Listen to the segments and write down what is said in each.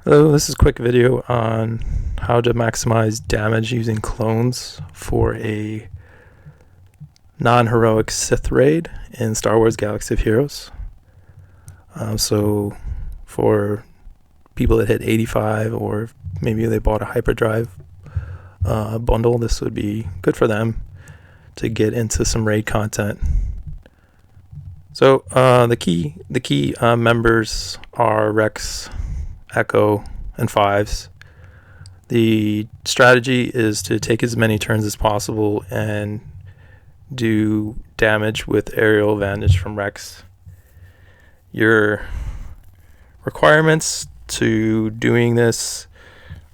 Hello, this is a quick video on how to maximize damage using clones for a non-heroic Sith raid in Star Wars Galaxy of Heroes. So for people that hit 85 or maybe they bought a HyperDrive bundle, this would be good for them to get into some raid content. So the key members are Rex, Echo, and Fives. The strategy is to take as many turns as possible and do damage with aerial advantage from Rex. Your requirements to doing this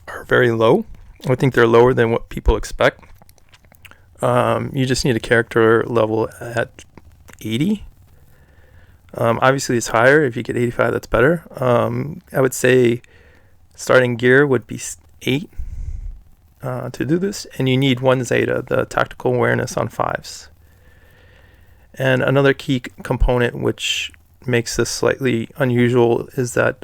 are very low. I think they're lower than what people expect. You just need a character level at 80. Obviously it's higher. If you get 85, that's better. I would say starting gear would be 8 to do this, and you need 1 zeta, the tactical awareness on 5s. And another key component which makes this slightly unusual is that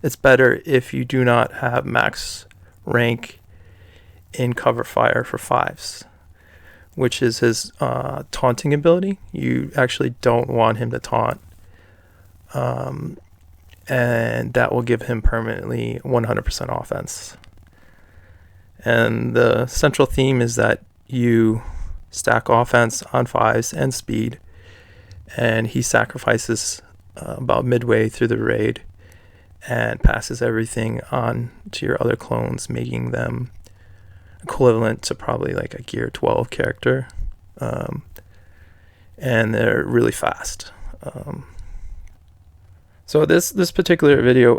it's better if you do not have max rank in cover fire for 5s, which is his taunting ability. You actually don't want him to taunt, and that will give him permanently 100% offense. And the central theme is that you stack offense on 5s and speed, and he sacrifices about midway through the raid and passes everything on to your other clones, making them equivalent to probably like a gear 12 character, and they're really fast. So this particular video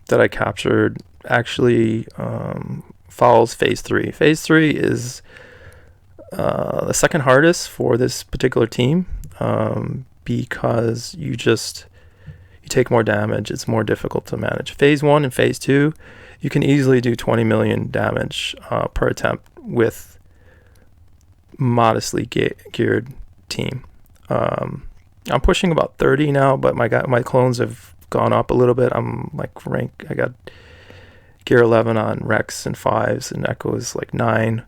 that I captured actually follows phase 3. Phase 3 is the second hardest for this particular team, because you take more damage. It's more difficult to manage. Phase 1 and phase 2, you can easily do 20 million damage per attempt with modestly geared team. I'm pushing about 30 now, but my clones have gone up a little bit. I'm like I got gear 11 on Rex and 5s, and Echo is like 9.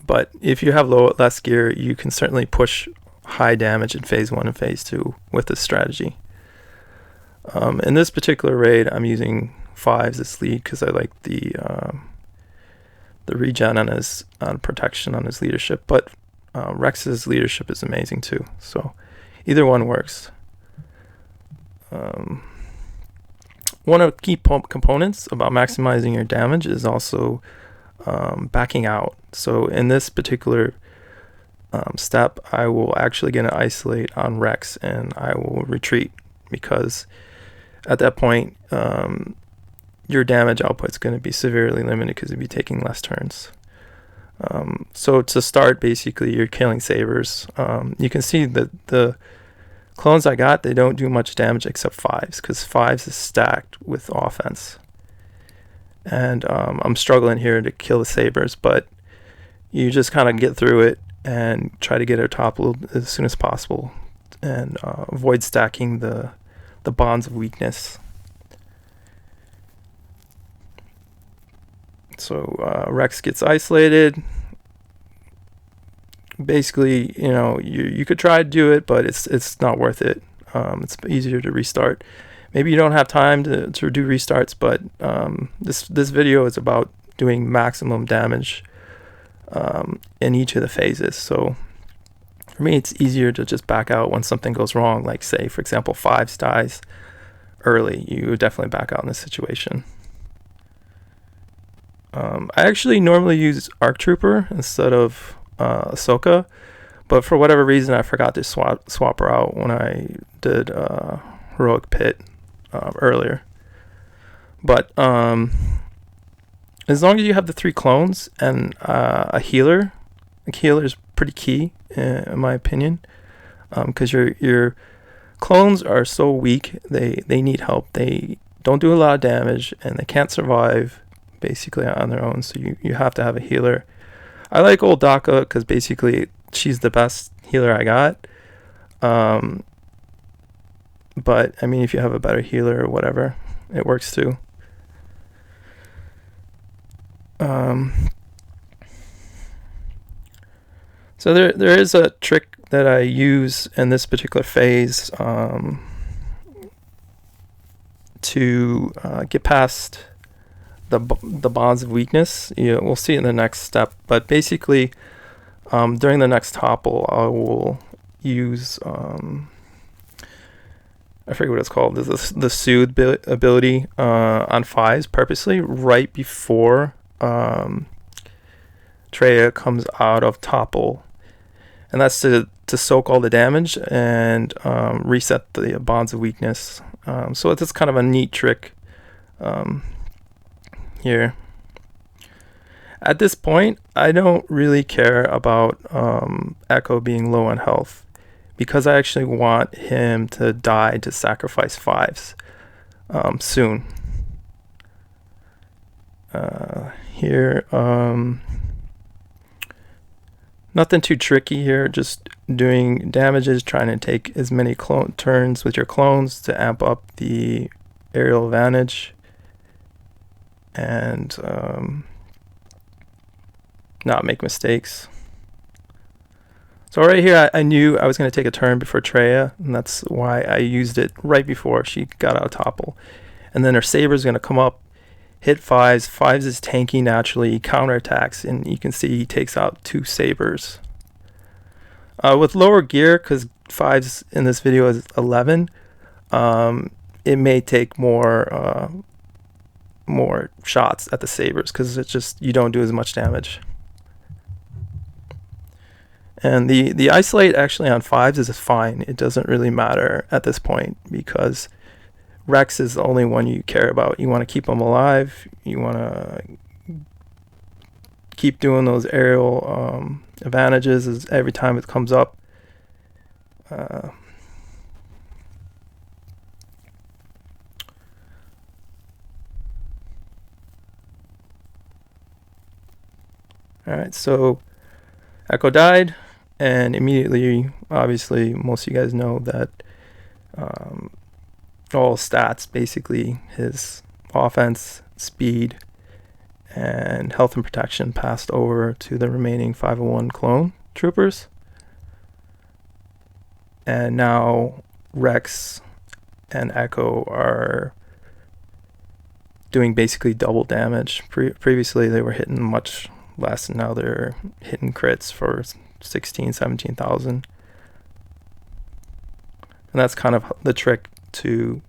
But if you have less gear, you can certainly push high damage in phase 1 and phase 2 with this strategy. In this particular raid, I'm using 5s as lead because I like the regen on protection on his leadership, but Rex's leadership is amazing too, so either one works. One of the key components about maximizing your damage is also backing out. So in this particular step, I will actually get an isolate on Rex and I will retreat, because at that point your damage output is going to be severely limited because you'll be taking less turns. So to start, basically you're killing sabers. You can see that the clones I got, they don't do much damage except 5s, because 5s is stacked with offense. And I'm struggling here to kill the sabers, but you just kind of get through it and try to get her toppled as soon as possible, and avoid stacking the bonds of weakness. So Rex gets isolated. Basically, you could try to do it, but it's not worth it. It's easier to restart. Maybe you don't have time to do restarts, but this video is about doing maximum damage in each of the phases. So for me, it's easier to just back out when something goes wrong. Like, say, for example, 5s dies early. You would definitely back out in this situation. I actually normally use Arc Trooper instead of Ahsoka, but for whatever reason I forgot to swap her out when I did Heroic Pit earlier. But as long as you have the 3 clones and a healer is pretty key in my opinion, because your clones are so weak, they need help. They don't do a lot of damage and they can't survive basically on their own, so you have to have a healer. I like old Daka because basically she's the best healer I got, but I mean, if you have a better healer or whatever, it works too. So there is a trick that I use in this particular phase to get past the bonds of weakness. We'll see it in the next step, but basically during the next topple I will use I forget what it's called, the soothe ability on 5s purposely right before Traya comes out of topple, and that's to soak all the damage and reset the bonds of weakness. So it's kind of a neat trick here. At this point, I don't really care about Echo being low on health, because I actually want him to die to sacrifice 5s soon. Here, nothing too tricky here, just doing damages, trying to take as many turns with your clones to amp up the aerial advantage, and not make mistakes. So right here, I knew I was going to take a turn before Traya, and that's why I used it right before she got out of topple. And then her saber is going to come up, hit 5s. 5s is tanky naturally, he counterattacks, and you can see he takes out 2 sabers. With lower gear, because 5s in this video is 11, it may take more shots at the sabers, because it's just, you don't do as much damage. And the isolate actually on 5s is fine. It doesn't really matter at this point, because Rex is the only one you care about. You want to keep him alive. You want to keep doing those aerial advantages every time it comes up. Alright, so Echo died, and immediately, obviously, most of you guys know that all stats, basically his offense, speed, and health and protection, passed over to the remaining 501 clone troopers. And now Rex and Echo are doing basically double damage. Previously they were hitting much less, and now they're hitting crits for 17,000. And that's kind of the trick to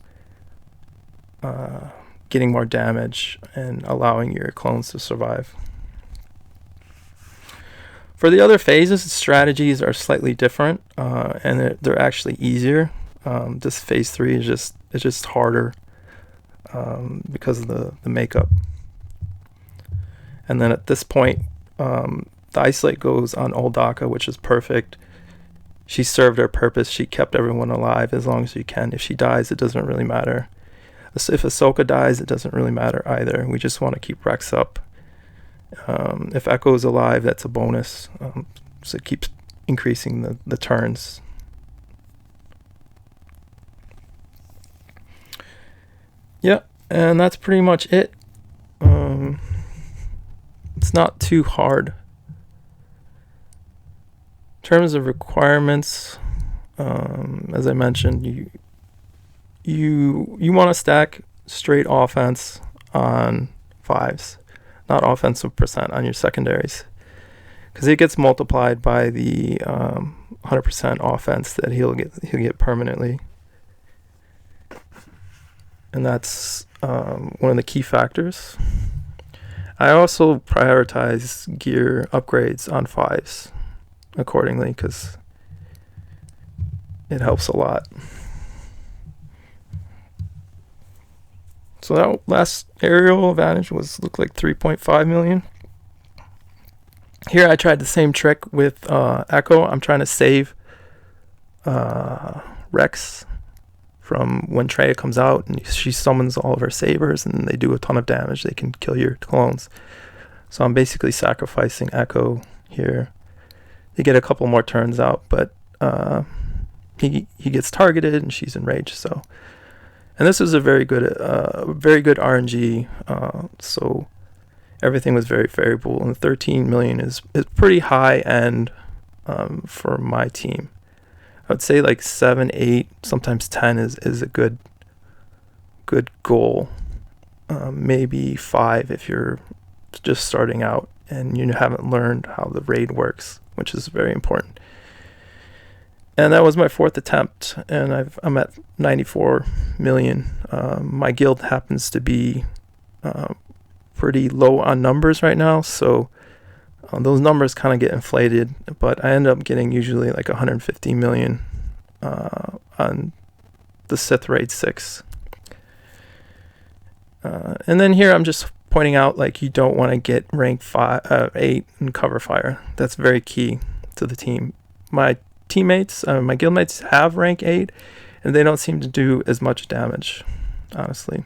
getting more damage and allowing your clones to survive. For the other phases, the strategies are slightly different, and they're actually easier. This phase 3 is just harder because of the makeup. And then at this point, the isolate goes on Old Daka, which is perfect. She served her purpose. She kept everyone alive as long as you can. If she dies, it doesn't really matter. If Ahsoka dies, it doesn't really matter either. We just want to keep Rex up. If Echo is alive, that's a bonus. So it keeps increasing the turns. Yeah, and that's pretty much it. It's not too hard. In terms of requirements, as I mentioned, you want to stack straight offense on 5s, not offensive percent on your secondaries, because it gets multiplied by the 100% offense that he'll get permanently, and that's one of the key factors. I also prioritize gear upgrades on 5s accordingly, because it helps a lot. So that last aerial advantage looked like 3.5 million. Here I tried the same trick with Echo. I'm trying to save Rex from when Traya comes out and she summons all of her sabers, and they do a ton of damage. They can kill your clones. So I'm basically sacrificing Echo here. They get a couple more turns out, but he gets targeted and she's enraged. So, and this was a very good RNG. So everything was very favorable, and 13 million is pretty high end for my team. I would say like 7, 8, sometimes 10 is a good goal. Maybe 5 if you're just starting out and you haven't learned how the raid works, which is very important. And that was my 4th attempt, and I'm at 94 million. My guild happens to be pretty low on numbers right now, so those numbers kind of get inflated, but I end up getting usually like 150 million on the Sith Raid 6. And then here I'm just pointing out, like, you don't want to get rank 8 in cover fire. That's very key to the team. My teammates, my guildmates have rank 8, and they don't seem to do as much damage, honestly.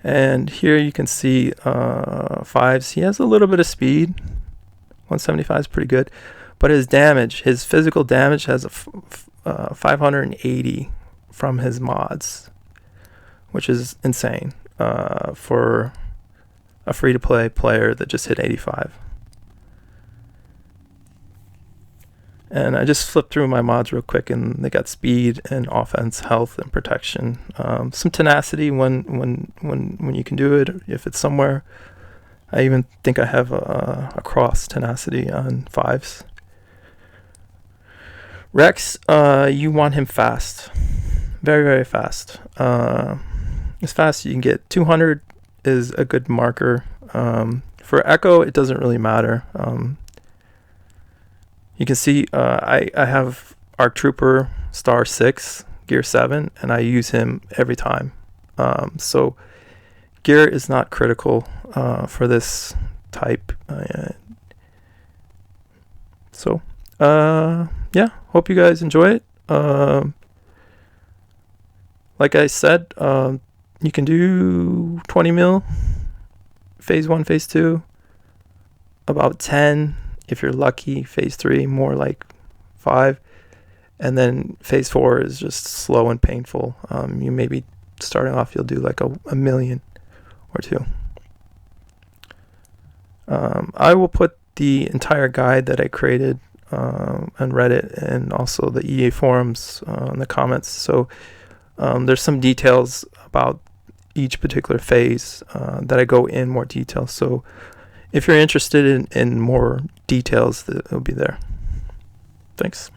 And here you can see 5s. He has a little bit of speed. 175 is pretty good, but his damage, his physical damage, has a 580 from his mods, which is insane for a free-to-play player that just hit 85. And I just flipped through my mods real quick, and they got speed and offense, health, and protection. Some tenacity when you can do it, if it's somewhere. I even think I have a cross tenacity on 5s. Rex, you want him fast. Very, very fast. As fast as you can get. 200 is a good marker. For Echo, it doesn't really matter. You can see I have Arc Trooper STR6 gear 7, and I use him every time. So gear is not critical for this type. Yeah, hope you guys enjoy it. Like I said, you can do 20 mil, phase 1, phase 2, about 10 if you're lucky, phase 3 more like 5, and then phase 4 is just slow and painful. You maybe starting off, you'll do like a million or 2. I will put the entire guide that I created on Reddit and also the EA forums in the comments. So there's some details about each particular phase that I go in more detail. So if you're interested in more details, it'll be there. Thanks.